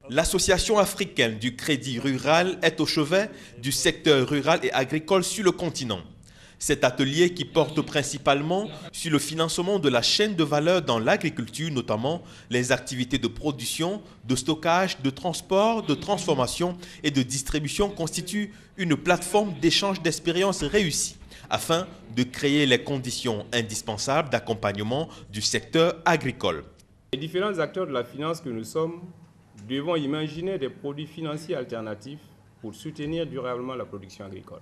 L'Association africaine du crédit rural est au chevet du secteur rural et agricole sur le continent. Cet atelier qui porte principalement sur le financement de la chaîne de valeur dans l'agriculture, notamment les activités de production, de stockage, de transport, de transformation et de distribution, constitue une plateforme d'échange d'expériences réussie afin de créer les conditions indispensables d'accompagnement du secteur agricole. Les différents acteurs de la finance que nous sommes devons imaginer des produits financiers alternatifs pour soutenir durablement la production agricole.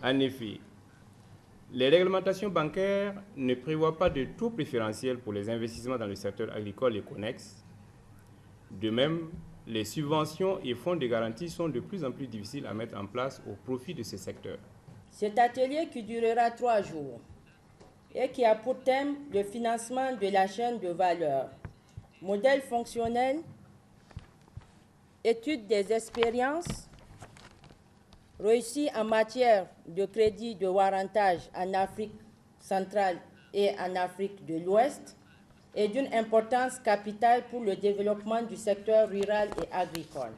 En effet, les réglementations bancaires ne prévoient pas de taux préférentiels pour les investissements dans le secteur agricole et connexe. De même, les subventions et fonds de garantie sont de plus en plus difficiles à mettre en place au profit de ces secteurs. Cet atelier qui durera 3 jours et qui a pour thème le financement de la chaîne de valeur, modèle fonctionnel, étude des expériences, réussi en matière de crédit de warrantage en Afrique centrale et en Afrique de l'Ouest est d'une importance capitale pour le développement du secteur rural et agricole.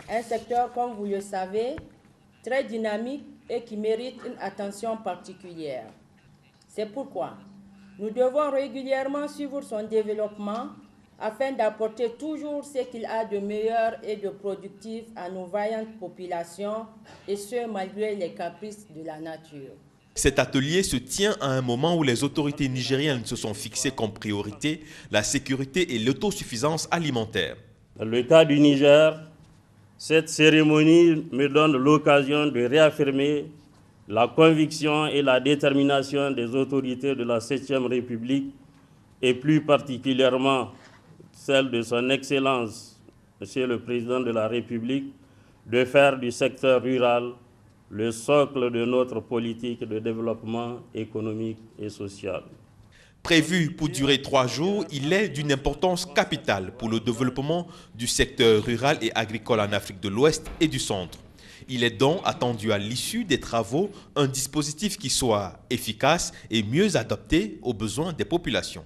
Un secteur, comme vous le savez, très dynamique et qui mérite une attention particulière. C'est pourquoi nous devons régulièrement suivre son développement afin d'apporter toujours ce qu'il a de meilleur et de productif à nos vaillantes populations, et ce, malgré les caprices de la nature. Cet atelier se tient à un moment où les autorités nigériennes se sont fixées comme priorité la sécurité et l'autosuffisance alimentaire. Dans le cas du Niger, cette cérémonie me donne l'occasion de réaffirmer la conviction et la détermination des autorités de la 7e République et plus particulièrement celle de son Excellence, Monsieur le Président de la République, de faire du secteur rural le socle de notre politique de développement économique et social. Prévu pour durer 3 jours, il est d'une importance capitale pour le développement du secteur rural et agricole en Afrique de l'Ouest et du Centre. Il est donc attendu à l'issue des travaux un dispositif qui soit efficace et mieux adapté aux besoins des populations.